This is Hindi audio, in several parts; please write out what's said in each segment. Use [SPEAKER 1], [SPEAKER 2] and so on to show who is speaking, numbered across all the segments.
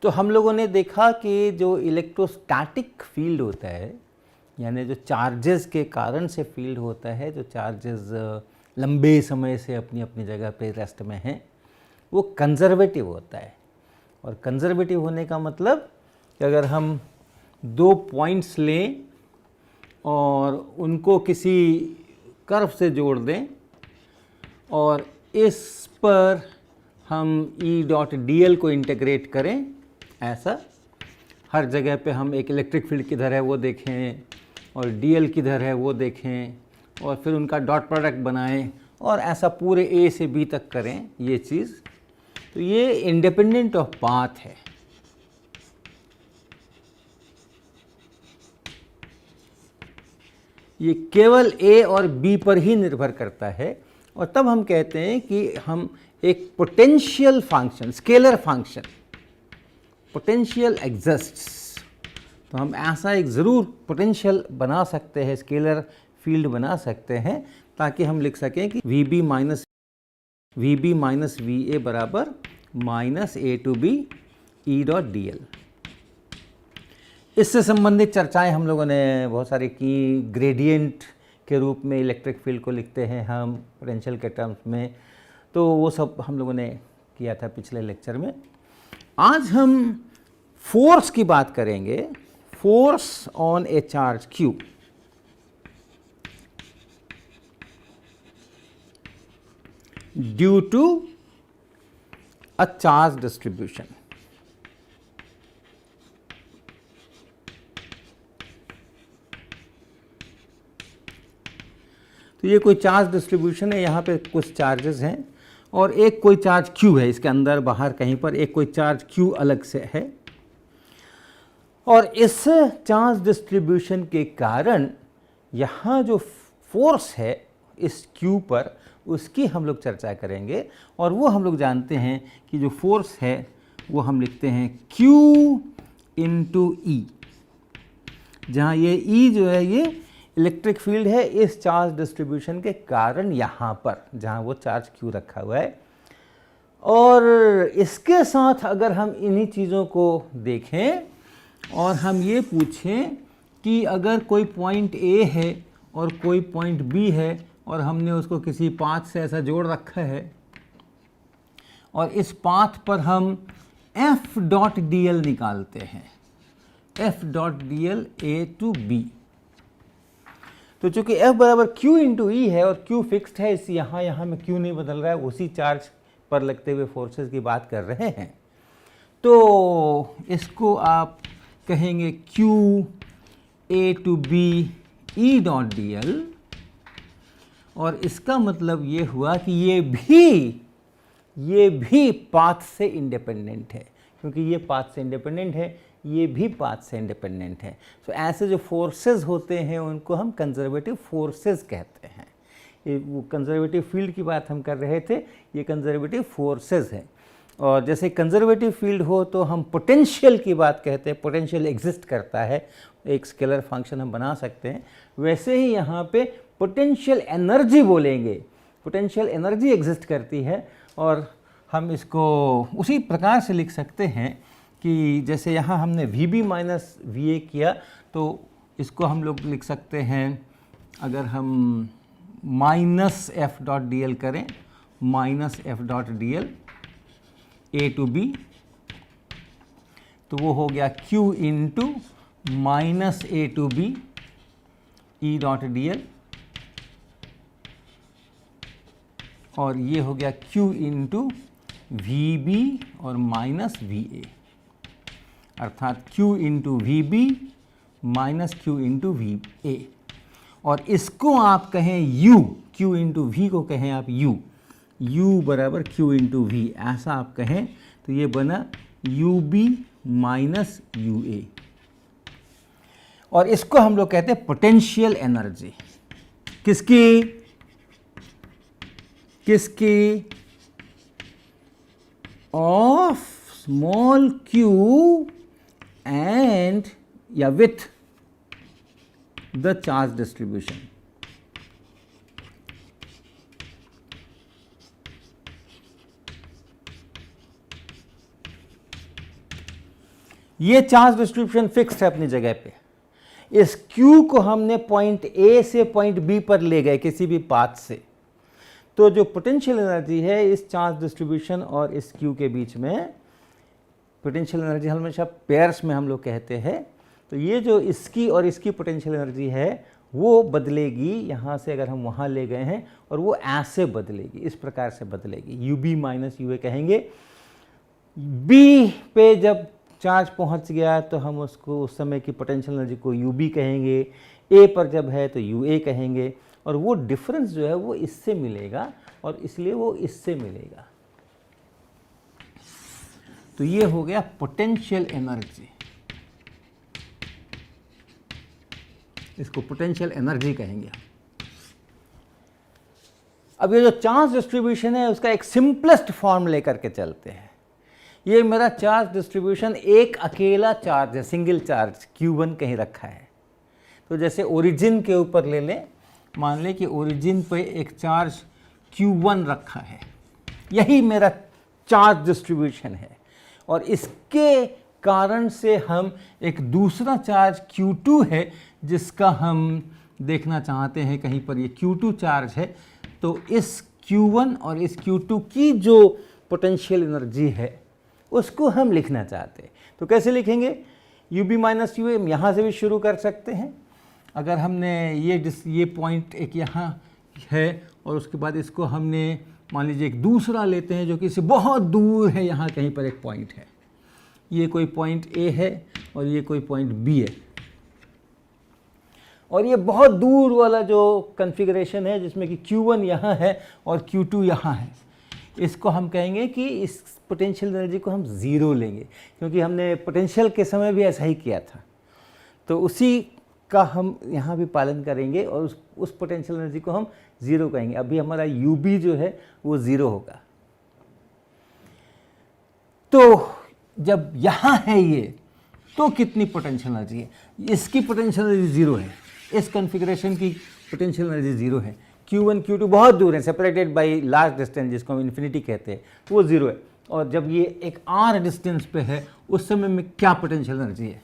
[SPEAKER 1] तो हम लोगों ने देखा कि जो इलेक्ट्रोस्टैटिक फील्ड होता है, यानी जो चार्जेस के कारण से फील्ड होता है, जो चार्जेस लंबे समय से अपनी अपनी जगह पे रेस्ट में हैं, वो कंजर्वेटिव होता है। और कंजर्वेटिव होने का मतलब कि अगर हम दो पॉइंट्स लें और उनको किसी कर्व से जोड़ दें और इस पर हम E डॉट डी एल को इंटीग्रेट करें, ऐसा हर जगह पे हम एक इलेक्ट्रिक फील्ड किधर है वो देखें और डी एल किधर है वो देखें और फिर उनका डॉट प्रोडक्ट बनाएं और ऐसा पूरे A से B तक करें ये चीज़, तो ये इंडिपेंडेंट ऑफ पाथ है। ये केवल A और B पर ही निर्भर करता है। और तब हम कहते हैं कि हम एक potential function, scalar function, potential exists, तो हम ऐसा एक ज़रूर पोटेंशियल बना सकते हैं, स्केलर फील्ड बना सकते हैं, ताकि हम लिख सकें कि VB माइनस VA बराबर minus A to B E dot D l. इससे संबंधित चर्चाएं हम लोगों ने बहुत सारी की। ग्रेडियंट के रूप में इलेक्ट्रिक फील्ड को लिखते हैं हम पोटेंशियल के टर्म्स में, तो वो सब हम लोगों ने किया था पिछले लेक्चर में। आज हम फोर्स की बात करेंगे, force on a charge Q। Due to a charge distribution. तो ये कोई चार्ज डिस्ट्रीब्यूशन है, यहाँ पे कुछ चार्जेस हैं और एक कोई चार्ज Q है, इसके अंदर बाहर कहीं पर एक कोई चार्ज Q अलग से है। और इस चार्ज डिस्ट्रीब्यूशन के कारण यहाँ जो फोर्स है इस Q पर, उसकी हम लोग चर्चा करेंगे। और वो हम लोग जानते हैं कि जो फोर्स है वो हम लिखते हैं Q इंटू E, जहाँ ये E जो है ये इलेक्ट्रिक फील्ड है इस चार्ज डिस्ट्रीब्यूशन के कारण यहाँ पर, जहाँ वो चार्ज Q रखा हुआ है। और इसके साथ अगर हम इन्हीं चीज़ों को देखें और हम ये पूछें कि अगर कोई पॉइंट A है और कोई पॉइंट B है और हमने उसको किसी पाथ से ऐसा जोड़ रखा है और इस पाथ पर हम F डॉट डी एल निकालते हैं, F dot D L A to B, तो चूंकि F बराबर Q इंटू E है और Q फिक्स्ड है, इस यहाँ में Q नहीं बदल रहा है, उसी चार्ज पर लगते हुए फोर्सेस की बात कर रहे हैं, तो इसको आप कहेंगे Q A to B E dot D L. और इसका मतलब ये हुआ कि ये भी पाथ से इंडिपेंडेंट है, क्योंकि ये पाथ से इंडिपेंडेंट है, ये भी पाथ से इंडिपेंडेंट है। तो ऐसे जो फोर्सेस होते हैं उनको हम कंजर्वेटिव फोर्सेस कहते हैं। ये वो कंजर्वेटिव फील्ड की बात हम कर रहे थे, ये कंजर्वेटिव फोर्सेस हैं। और जैसे कंजर्वेटिव फील्ड हो तो हम पोटेंशियल की बात कहते हैं, पोटेंशियल एग्जिस्ट करता है, एक स्केलर फंक्शन हम बना सकते हैं। वैसे ही यहाँ पे पोटेंशियल एनर्जी बोलेंगे, पोटेंशियल एनर्जी एग्जिस्ट करती है और हम इसको उसी प्रकार से लिख सकते हैं कि जैसे यहाँ हमने VB माइनस VA किया, तो इसको हम लोग लिख सकते हैं, अगर हम minus F dot D L करें, minus F dot D L A to B, तो वो हो गया Q into minus A to B E dot D L, और ये हो गया Q इंटू VB और माइनस VA, अर्थात Q into VB minus Q into VA। और इसको आप कहें U, Q इंटू V को कहें आप U बराबर Q इंटू V, ऐसा आप कहें तो ये बना UB माइनस UA। और इसको हम लोग कहते हैं पोटेंशियल एनर्जी। किसकी ऑफ स्मॉल q एंड या विथ द चार्ज डिस्ट्रीब्यूशन। ये चार्ज डिस्ट्रीब्यूशन फिक्स्ड है अपनी जगह पे। इस Q को हमने पॉइंट A से पॉइंट B पर ले गए किसी भी पाथ से, तो जो पोटेंशियल एनर्जी है इस चार्ज डिस्ट्रीब्यूशन और इस Q के बीच में, पोटेंशियल एनर्जी हमेशा पेयर्स में हम लोग कहते हैं, तो ये जो इसकी और इसकी पोटेंशियल एनर्जी है वो बदलेगी। यहाँ से अगर हम वहाँ ले गए हैं और वो ऐसे बदलेगी, इस प्रकार से बदलेगी, UB माइनस UA कहेंगे। B पे जब चार्ज पहुँच गया तो हम उसको उस समय की पोटेंशियल एनर्जी को UB कहेंगे, A पर जब है तो UA कहेंगे, और वो डिफरेंस जो है वो इससे मिलेगा और इसलिए वो इससे मिलेगा। तो ये हो गया पोटेंशियल एनर्जी, इसको पोटेंशियल एनर्जी कहेंगे। अब ये जो चार्ज डिस्ट्रीब्यूशन है उसका एक सिंपलेस्ट फॉर्म लेकर के चलते हैं। ये मेरा चार्ज डिस्ट्रीब्यूशन एक अकेला चार्ज है, सिंगल चार्ज Q1 कहीं रखा है। तो जैसे ओरिजिन के ऊपर ले लें, मान लें कि ओरिजिन पे एक चार्ज Q1 रखा है, यही मेरा चार्ज डिस्ट्रीब्यूशन है, और इसके कारण से हम एक दूसरा चार्ज Q2 है जिसका हम देखना चाहते हैं, कहीं पर ये Q2 चार्ज है, तो इस Q1 और इस Q2 की जो पोटेंशियल एनर्जी है उसको हम लिखना चाहते हैं। तो कैसे लिखेंगे? UB माइनस UA हम यहाँ से भी शुरू कर सकते हैं। अगर हमने ये पॉइंट एक यहाँ है और उसके बाद इसको हमने मान लीजिए एक दूसरा लेते हैं जो कि इससे बहुत दूर है, यहाँ कहीं पर एक पॉइंट है, ये कोई पॉइंट A है और ये कोई पॉइंट B है, और ये बहुत दूर वाला जो कॉन्फ़िगरेशन है जिसमें कि Q1 यहाँ है और Q2 यहाँ है, इसको हम कहेंगे कि इस पोटेंशियल एनर्जी को हम ज़ीरो लेंगे, क्योंकि हमने पोटेंशियल के समय भी ऐसा ही किया था, तो उसी का हम यहाँ भी पालन करेंगे और उस पोटेंशियल एनर्जी को हम ज़ीरो कहेंगे। अभी हमारा UB जो है वो ज़ीरो होगा। तो जब यहाँ है ये, तो कितनी पोटेंशियल एनर्जी है? इसकी पोटेंशियल एनर्जी ज़ीरो है, इस कॉन्फ़िगरेशन की पोटेंशियल एनर्जी ज़ीरो है। Q1 Q2 बहुत दूर है, सेपरेटेड बाय लार्ज डिस्टेंस, जिसको हम इन्फिनिटी कहते हैं, वो ज़ीरो है। और जब ये एक R डिस्टेंस पे है उस समय में क्या पोटेंशियल एनर्जी है,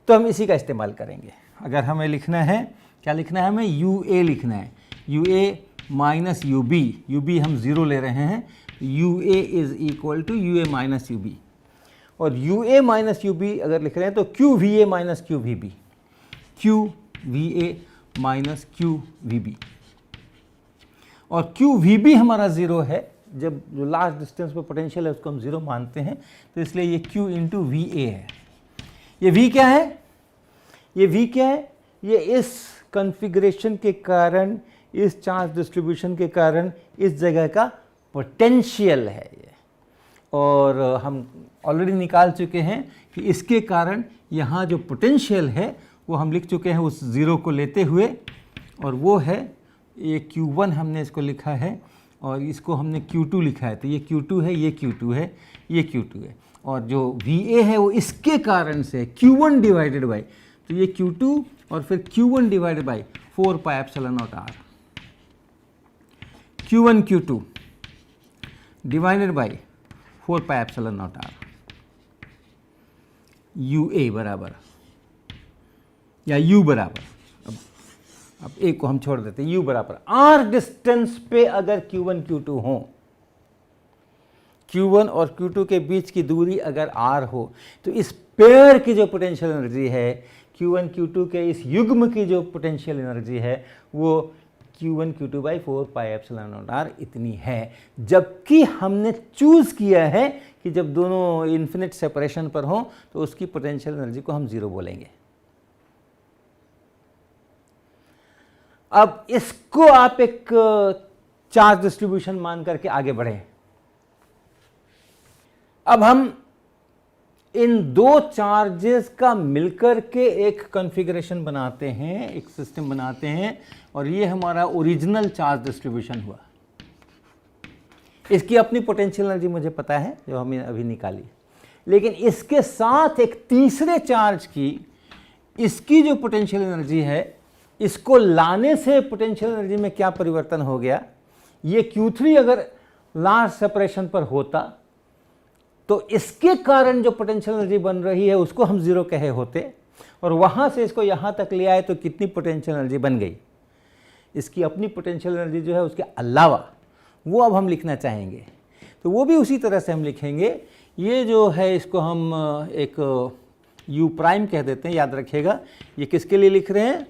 [SPEAKER 1] तो हम इसी का इस्तेमाल करेंगे। अगर हमें लिखना है, क्या लिखना है हमें? UA लिखना है, UA माइनस UB हम ज़ीरो ले रहे हैं, UA is equal to UA minus UB, और UA माइनस UB अगर लिख रहे हैं तो QVA minus QVB, QVA minus QVB, और QVB हमारा ज़ीरो है, जब जो लास्ट डिस्टेंस पे पोटेंशियल है उसको हम ज़ीरो मानते हैं, तो इसलिए ये Q इंटू VA है। ये V क्या है? ये V क्या है? ये इस कॉन्फ़िगरेशन के कारण, इस चार्ज डिस्ट्रीब्यूशन के कारण इस जगह का पोटेंशियल है ये, और हम ऑलरेडी निकाल चुके हैं कि इसके कारण यहाँ जो पोटेंशियल है वो हम लिख चुके हैं उस ज़ीरो को लेते हुए, और वो है ये Q1 हमने इसको लिखा है और इसको हमने Q2 लिखा है, तो ये Q2 है, ये Q2 है, ये Q2 है, और जो VA है वो इसके कारण से Q1 डिवाइडेड बाई, तो ये Q2 और फिर Q1 divided by 4 pi epsilon not R, Q1 Q2 divided by 4 pi epsilon not R, UA बराबर, या U बराबर, अब A को हम छोड़ देते हैं, U बराबर R डिस्टेंस पे अगर Q1 Q2 हो, Q1 और Q2 के बीच की दूरी अगर R हो, तो इस पेयर की जो पोटेंशियल एनर्जी है, Q1 Q2 के इस युग्म की जो पोटेंशियल एनर्जी है वो Q1 Q2 by 4 pi epsilon not R इतनी है। जबकि हमने चूज़ किया है कि जब दोनों इन्फिनिट सेपरेशन पर हों तो उसकी पोटेंशियल एनर्जी को हम ज़ीरो बोलेंगे। अब इसको आप एक चार्ज डिस्ट्रीब्यूशन मान करके आगे बढ़ें। अब हम इन दो चार्जेस का मिलकर के एक कॉन्फ़िगरेशन बनाते हैं, एक सिस्टम बनाते हैं, और ये हमारा ओरिजिनल चार्ज डिस्ट्रीब्यूशन हुआ। इसकी अपनी पोटेंशियल एनर्जी मुझे पता है जो हमने अभी निकाली, लेकिन इसके साथ एक तीसरे चार्ज की इसकी जो पोटेंशियल एनर्जी है, इसको लाने से पोटेंशियल एनर्जी में क्या परिवर्तन हो गया। ये Q3 अगर लार्ज सेपरेशन पर होता तो इसके कारण जो पोटेंशियल एनर्जी बन रही है उसको हम जीरो कहे होते, और वहाँ से इसको यहाँ तक ले आए तो कितनी पोटेंशियल एनर्जी बन गई। इसकी अपनी पोटेंशियल एनर्जी जो है उसके अलावा वो अब हम लिखना चाहेंगे, तो वो भी उसी तरह से हम लिखेंगे। ये जो है इसको हम एक u प्राइम कह देते हैं, याद रखिएगा। ये किसके लिए लिख रहे हैं?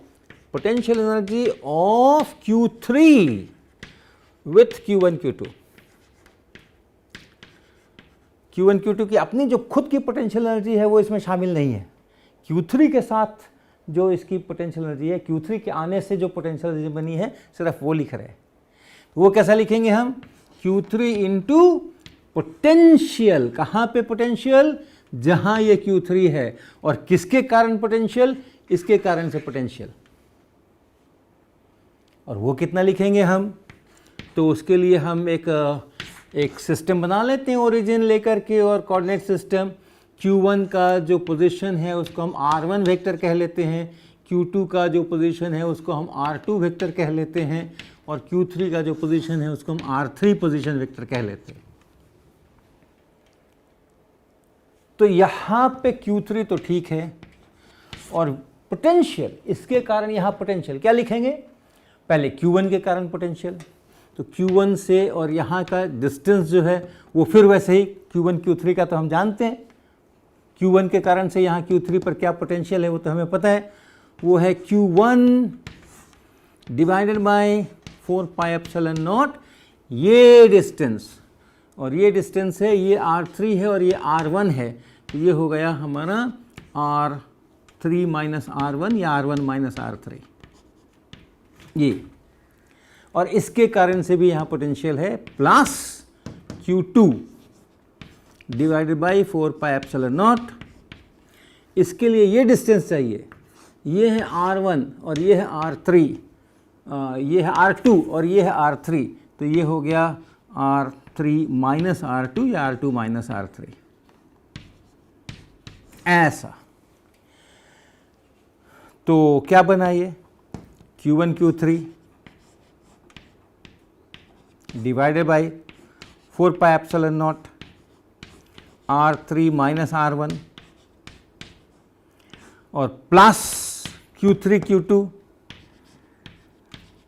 [SPEAKER 1] Potential energy of Q3 with Q1 Q2। Q1 Q2 की अपनी जो खुद की पोटेंशियल एनर्जी है वो इसमें शामिल नहीं है। Q3 के साथ जो इसकी पोटेंशियल एनर्जी है, Q3 के आने से जो पोटेंशियल एनर्जी बनी है, सिर्फ वो लिख रहे हैं। वो कैसा लिखेंगे हम? Q3 into potential. कहाँ पे पोटेंशियल? जहाँ ये Q3 है। और किसके कारण पोटेंशियल? इसके कारण से पोटेंशियल। और वो कितना लिखेंगे हम? तो उसके लिए हम एक सिस्टम बना लेते हैं ओरिजिन लेकर के, और कोऑर्डिनेट सिस्टम। Q1 का जो पोजीशन है उसको हम R1 वेक्टर कह लेते हैं, Q2 का जो पोजीशन है उसको हम R2 वेक्टर कह लेते हैं, और Q3 का जो पोजीशन है उसको हम R3 पोजीशन वेक्टर कह लेते हैं। तो यहाँ पे Q3 तो ठीक है, और पोटेंशियल, इसके कारण यहाँ पोटेंशियल क्या लिखेंगे? पहले Q1 के कारण पोटेंशियल, तो Q1 से और यहाँ का डिस्टेंस जो है वो फिर वैसे ही Q1 Q3 का तो हम जानते हैं। Q1 के कारण से यहाँ Q3 पर क्या पोटेंशियल है वो तो हमें पता है, वो है Q1 divided by 4 pi epsilon not, ये डिस्टेंस, और ये डिस्टेंस है, ये R3 है और ये R1 है, तो ये हो गया हमारा R3 माइनस R1 या R1 माइनस R3 ये। और इसके कारण से भी यहाँ पोटेंशियल है plus Q2 divided by 4 pi epsilon not. इसके लिए ये डिस्टेंस चाहिए, ये है R1 और ये है R3, ये है R2 और ये है R3, तो ये हो गया R3 माइनस R2 या R2 माइनस R3, ऐसा। तो क्या बना ये? Q1 Q3 divided by 4 pi epsilon not R3 minus R1 और plus Q3 Q2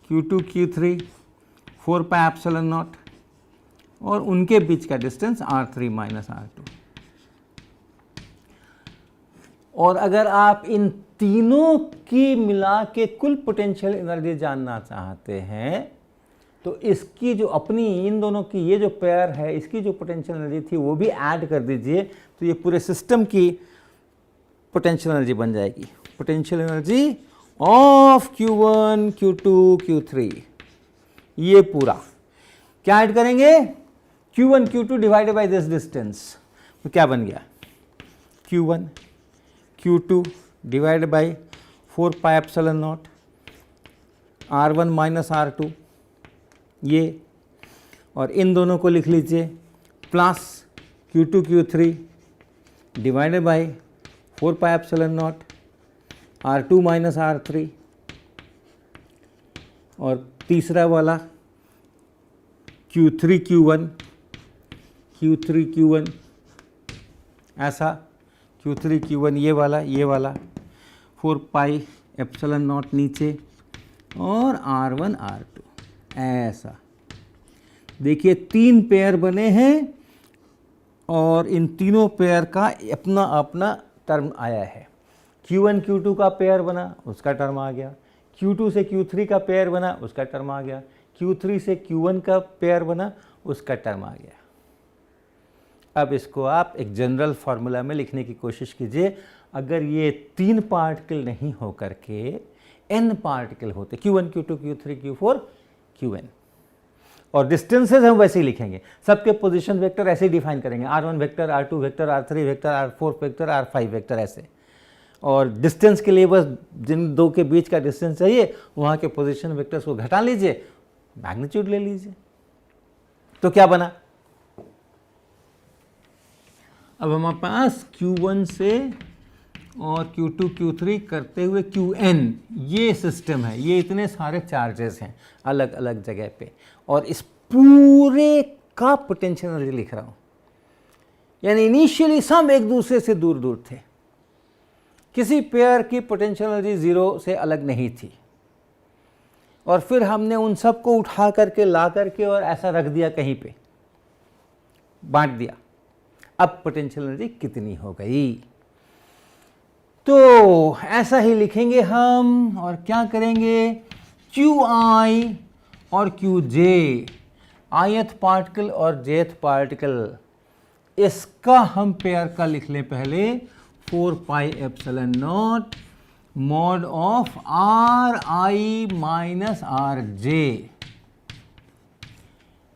[SPEAKER 1] Q3 4 pi epsilon not और उनके बीच का डिस्टेंस R3 माइनस R2। और अगर आप इन तीनों की मिला के कुल पोटेंशियल एनर्जी जानना चाहते हैं तो इसकी जो अपनी इन दोनों की ये जो पेयर है इसकी जो पोटेंशियल एनर्जी थी वो भी ऐड कर दीजिए, तो ये पूरे सिस्टम की पोटेंशियल एनर्जी बन जाएगी। Potential energy of Q1 Q2 Q3, ये पूरा क्या ऐड करेंगे? Q1 Q2 divided by this distance, तो क्या बन गया? Q1 Q2 divided by 4 pi epsilon not R1 minus R2 ये, और इन दोनों को लिख लीजिए plus Q2 Q3 divided by 4 pi epsilon not R2 minus R3, और तीसरा वाला Q3 Q1 ऐसा, Q3 Q1 ये वाला 4 पाई एप्सिलॉन नॉट नीचे और R1 R2 ऐसा। देखिए तीन पेयर बने हैं और इन तीनों पेयर का अपना अपना टर्म आया है। Q1 Q2 का पेयर बना, उसका टर्म आ गया। Q2 से Q3 का पेयर बना, उसका टर्म आ गया। Q3 से Q1 का पेयर बना, उसका टर्म आ गया। अब इसको आप एक जनरल फार्मूला में लिखने की कोशिश कीजिए। अगर ये तीन पार्टिकल नहीं हो करके n पार्टिकल होते, Q1 Q2 Q3 Q4 Qn, और डिस्टेंसेज हम वैसे ही लिखेंगे, सबके पोजीशन वेक्टर ऐसे ही डिफाइन करेंगे, R1 vector, R2 vector, R3 vector, R4 vector, R5 vector ऐसे। और डिस्टेंस के लिए बस जिन दो के बीच का डिस्टेंस चाहिए वहाँ के पोजीशन वेक्टर्स को घटा लीजिए, मैग्नीट्यूड ले लीजिए। तो क्या बना? अब हमारे पास Q1 से और Q2 Q3 करते हुए Qn ये सिस्टम है, ये इतने सारे चार्जेस हैं अलग अलग जगह पे, और इस पूरे का पोटेंशियल एनर्जी लिख रहा हूँ। यानी इनिशियली सब एक दूसरे से दूर दूर थे, किसी पेयर की पोटेंशियल एनर्जी जीरो से अलग नहीं थी, और फिर हमने उन सब को उठा करके ला करके और ऐसा रख दिया कहीं पे, बांट दिया। अब पोटेंशियल एनर्जी कितनी हो गई? तो ऐसा ही लिखेंगे हम, और क्या करेंगे, QI और QJ, ith पार्टिकल और jth पार्टिकल, इसका हम पेयर का लिख लें पहले, 4 pi epsilon not mod of RI minus RJ।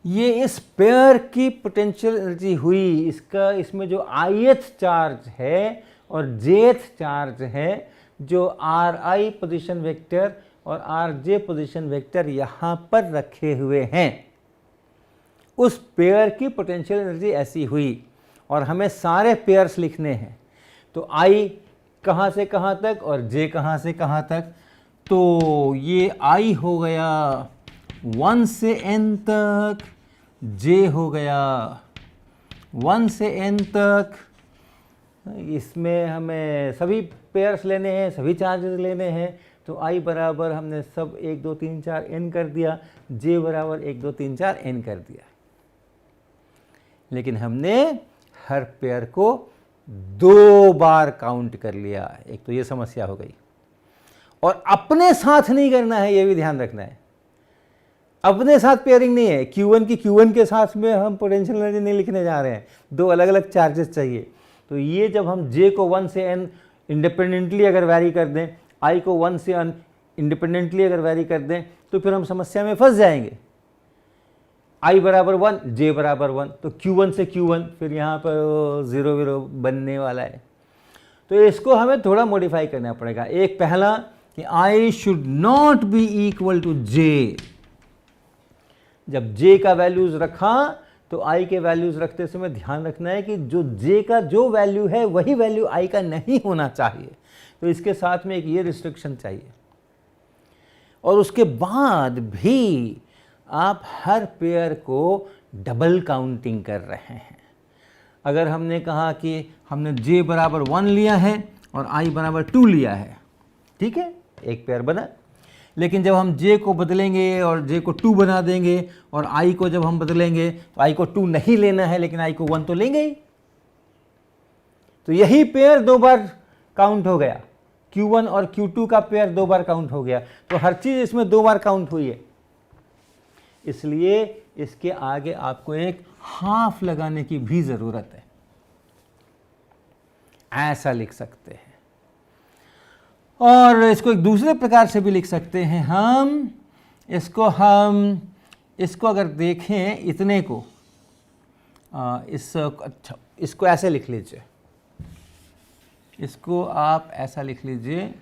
[SPEAKER 1] ये इस पेयर की पोटेंशियल एनर्जी हुई। इसका इसमें जो ith चार्ज है और jth चार्ज है, जो RI पोजीशन वेक्टर और RJ पोजीशन वेक्टर यहाँ पर रखे हुए हैं, उस पेयर की पोटेंशियल एनर्जी ऐसी हुई। और हमें सारे पेयर्स लिखने हैं, तो I कहाँ से कहाँ तक और J कहाँ से कहाँ तक। तो ये I हो गया 1 से n तक, J हो गया 1 से n तक। इसमें हमें सभी पेयर्स लेने हैं, सभी चार्जेस लेने हैं, तो I बराबर हमने सब 1 2 3 4 n कर दिया, J बराबर 1 2 3 4 n कर दिया। लेकिन हमने हर पेयर को 2 बार काउंट कर लिया। एक तो ये समस्या हो गई, और अपने साथ नहीं करना है, ये भी ध्यान रखना है। अपने साथ पेयरिंग नहीं है, Q1 की Q1 के साथ में हम पोटेंशियल एनर्जी नहीं लिखने जा रहे हैं, 2 अलग अलग चार्जेस चाहिए। तो ये जब हम J को 1 से n इंडिपेंडेंटली अगर वैरी कर दें, I को 1 से n इंडिपेंडेंटली अगर वैरी कर दें, तो फिर हम समस्या में फंस जाएंगे। I बराबर 1, J बराबर 1, तो Q1 से Q1 फिर यहाँ पर 0 0 बनने वाला है। तो इसको हमें थोड़ा मॉडिफाई करना पड़ेगा। एक पहला कि I should not be equal to J। जब J का वैल्यूज रखा तो I के वैल्यूज रखते समय ध्यान रखना है कि जो J का जो वैल्यू है वही वैल्यू I का नहीं होना चाहिए। तो इसके साथ में एक ये रिस्ट्रिक्शन चाहिए। और उसके बाद भी आप हर पेयर को डबल काउंटिंग कर रहे हैं। अगर हमने कहा कि हमने J बराबर 1 लिया है और I बराबर 2 लिया है, ठीक है, एक पेयर बना। लेकिन जब हम J को बदलेंगे और J को 2 बना देंगे, और I को जब हम बदलेंगे तो I को 2 नहीं लेना है, लेकिन I को 1 तो लेंगे ही। तो यही पेयर 2 बार काउंट हो गया, Q1 और Q2 का पेयर 2 बार काउंट हो गया। तो हर चीज़ इसमें 2 बार काउंट हुई है, इसलिए इसके आगे आपको एक हाफ लगाने की भी ज़रूरत है। ऐसा लिख सकते हैं। और इसको एक दूसरे प्रकार से भी लिख सकते हैं हम इसको अगर देखें इतने को, अच्छा इसको ऐसे लिख लीजिए, इसको आप ऐसा लिख लीजिए,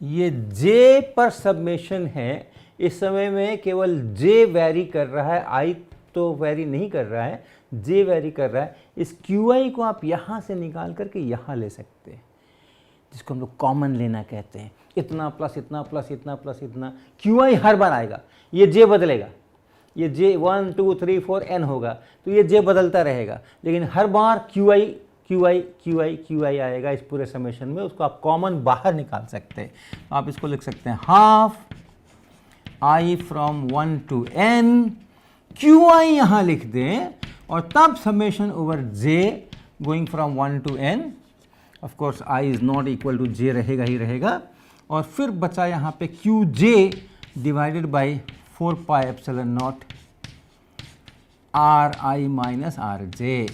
[SPEAKER 1] ये J पर सबमेशन है। इस समय में केवल J वैरी कर रहा है, I तो वैरी नहीं कर रहा है, J वैरी कर रहा है। इस QI को आप यहाँ से निकाल करके यहाँ ले सकते हैं, जिसको हम लोग कॉमन लेना कहते हैं। इतना प्लस इतना प्लस इतना प्लस इतना, QI हर बार आएगा, ये J बदलेगा, ये J 1 2 3 4 n होगा, तो ये J बदलता रहेगा, लेकिन हर बार QI QI QI QI आएगा इस पूरे समेशन में। उसको आप कॉमन बाहर निकाल सकते हैं। आप इसको लिख सकते हैं half I from 1 to n, QI यहाँ लिख दें, और तब summation over J going from 1 to n। Of course I is not equal to J रहेगा ही रहेगा, और फिर बचा यहाँ पे QJ divided by 4 pi epsilon not RI minus RJ।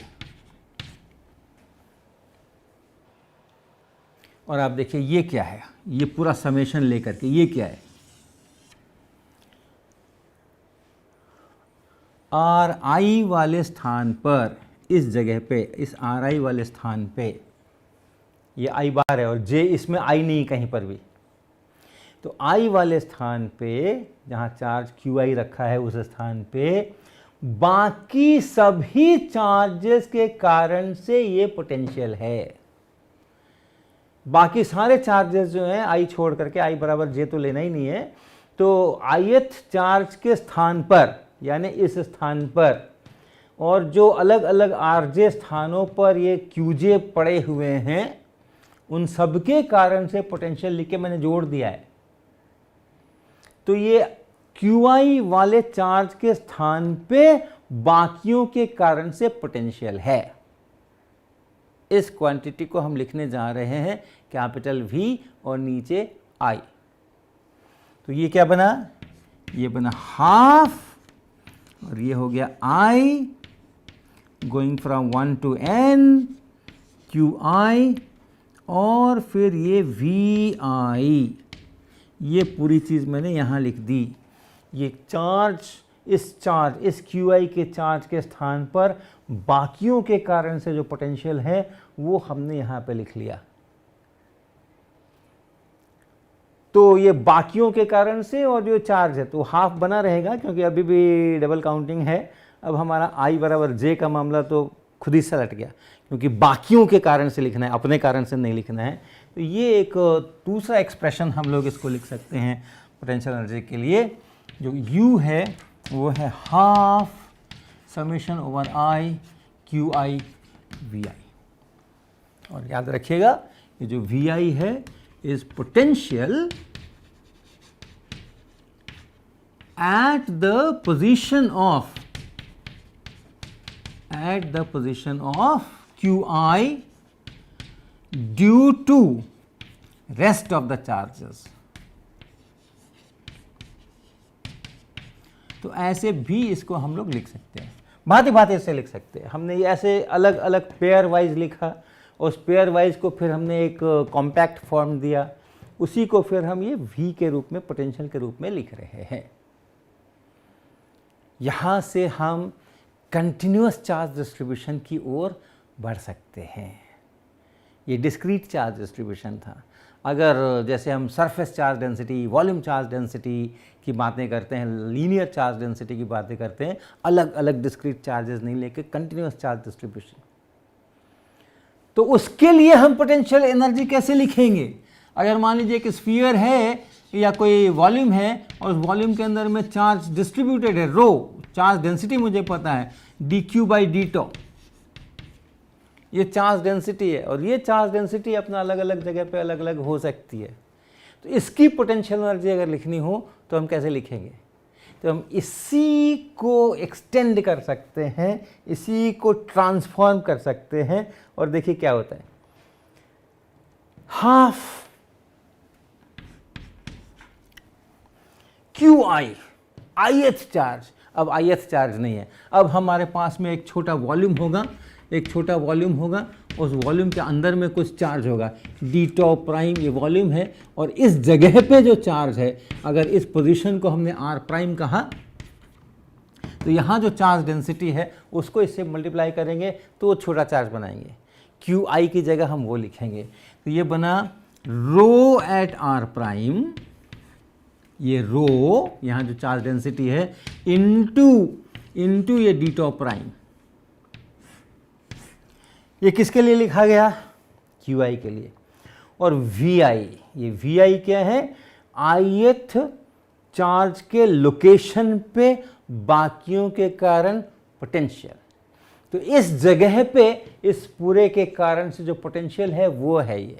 [SPEAKER 1] और आप देखिए ये क्या है, ये पूरा समेशन लेकर के ये क्या है, RI वाले स्थान पर, इस जगह पे, इस RI वाले स्थान पे ये I बार है, और J इसमें I नहीं कहीं पर भी। तो I वाले स्थान पे जहाँ चार्ज QI रखा है, उस स्थान पे बाकी सभी चार्जेस के कारण से ये पोटेंशियल है। बाकी सारे चार्जेस जो हैं I छोड़ करके, I बराबर J तो लेना ही नहीं है, तो ith चार्ज के स्थान पर, यानी इस स्थान पर और जो अलग अलग आरजे स्थानों पर ये क्यूजे पड़े हुए हैं उन सबके कारण से पोटेंशियल लिख के मैंने जोड़ दिया है। तो ये क्यूआई वाले चार्ज के स्थान पे बाकियों के कारण से पोटेंशियल है। इस क्वांटिटी को हम लिखने जा रहे हैं कैपिटल V और नीचे I। तो ये क्या बना, ये बना हाफ और ये हो गया I going from 1 to n QI और फिर ये VI। ये पूरी चीज़ मैंने यहाँ लिख दी। ये चार्ज इस QI के चार्ज के स्थान पर बाकियों के कारण से जो पोटेंशियल है वो हमने यहाँ पे लिख लिया। तो ये बाकियों के कारण से और जो चार्ज है तो हाफ बना रहेगा क्योंकि अभी भी डबल काउंटिंग है। अब हमारा I बराबर J का मामला तो खुद ही सलट गया क्योंकि बाकियों के कारण से लिखना है, अपने कारण से नहीं लिखना है। तो ये एक दूसरा एक्सप्रेशन हम लोग इसको लिख सकते हैं पोटेंशियल एनर्जी के लिए। जो U है वो है half summation over I QI VI। और याद रखिएगा ये जो VI है is potential at the position of QI due to rest of the charges। तो ऐसे भी इसको हम लोग लिख सकते हैं, भांति भांति से लिख सकते हैं। हमने ये ऐसे अलग अलग पेयर वाइज लिखा, उस पेयर वाइज को फिर हमने एक कॉम्पैक्ट फॉर्म दिया, उसी को फिर हम ये V के रूप में पोटेंशियल के रूप में लिख रहे हैं। यहाँ से हम कंटिन्यूअस चार्ज डिस्ट्रीब्यूशन की ओर बढ़ सकते हैं। ये डिस्क्रीट चार्ज डिस्ट्रीब्यूशन था। अगर जैसे हम surface charge density, volume charge density की बातें करते हैं, लीनियर चार्ज डेंसिटी की बातें करते हैं, अलग अलग डिस्क्रीट चार्जेस नहीं लेके कंटिन्यूअस चार्ज डिस्ट्रीब्यूशन, तो उसके लिए हम पोटेंशियल एनर्जी कैसे लिखेंगे? अगर मान लीजिए एक स्फीयर है या कोई वॉल्यूम है और उस वॉल्यूम के अंदर में चार्ज डिस्ट्रीब्यूटेड है, रो चार्ज डेंसिटी मुझे पता है dq/d, ये चार्ज डेंसिटी है और ये चार्ज डेंसिटी अपना अलग अलग जगह पे अलग अलग हो सकती है। तो इसकी पोटेंशियल एनर्जी अगर लिखनी हो तो हम कैसे लिखेंगे? तो हम इसी को एक्सटेंड कर सकते हैं, इसी को ट्रांसफॉर्म कर सकते हैं और देखिए क्या होता है। हाफ QI ith चार्ज, अब ith चार्ज नहीं है, अब हमारे पास में एक छोटा वॉल्यूम होगा, उस वॉल्यूम के अंदर में कुछ चार्ज होगा, d tau प्राइम ये वॉल्यूम है और इस जगह पे जो चार्ज है, अगर इस पोजीशन को हमने r प्राइम कहा तो यहाँ जो चार्ज डेंसिटी है उसको इससे मल्टीप्लाई करेंगे तो वो छोटा चार्ज बनाएंगे, QI की जगह हम वो लिखेंगे। तो ये बना रो एट r प्राइम, ये रो यहाँ जो चार्ज डेंसिटी है इनटू ये d tau प्राइम। ये किसके लिए लिखा गया? QI के लिए। और VI, ये VI क्या है? ith चार्ज के लोकेशन पे बाकियों के कारण पोटेंशियल। तो इस जगह पे इस पूरे के कारण से जो पोटेंशियल है वो है ये।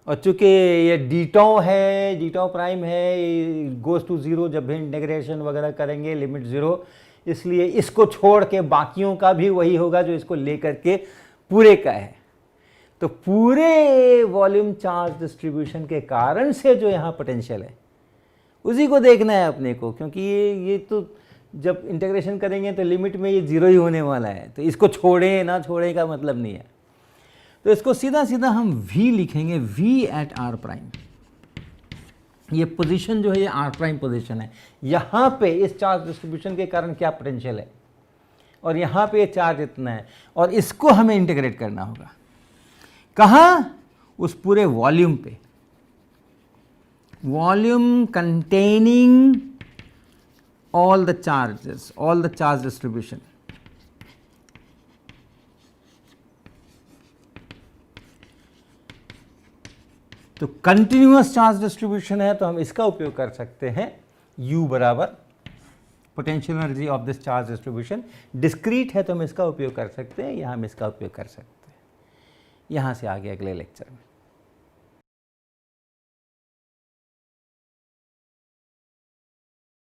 [SPEAKER 1] और चूंकि ये d tau है, d tau प्राइम है, गोज टू ज़ीरो जब भी इंटीग्रेशन वगैरह करेंगे लिमिट ज़ीरो, इसलिए इसको छोड़ के बाकियों का भी वही होगा जो इसको लेकर के पूरे का है। तो पूरे वॉल्यूम चार्ज डिस्ट्रीब्यूशन के कारण से जो यहाँ पोटेंशियल है उसी को देखना है अपने को, क्योंकि ये तो जब इंटीग्रेशन करेंगे तो लिमिट में ये जीरो ही होने वाला है, तो इसको छोड़े ना छोड़े का मतलब नहीं है। तो इसको सीधा सीधा हम V लिखेंगे, V एट r प्राइम। ये पोजीशन जो है ये r प्राइम पोजीशन है, यहाँ पे इस चार्ज डिस्ट्रीब्यूशन के कारण क्या पोटेंशियल है और यहाँ पे ये चार्ज इतना है और इसको हमें इंटीग्रेट करना होगा। कहाँ? उस पूरे वॉल्यूम पे, volume containing all the charges, all the charge distribution। तो कंटिन्यूअस चार्ज डिस्ट्रीब्यूशन है तो हम इसका उपयोग कर सकते हैं U बराबर potential energy of this charge distribution. Discrete है तो हम इसका उपयोग कर सकते हैं, यहाँ हम इसका उपयोग कर सकते हैं। यहाँ से आगे अगले लेक्चर में।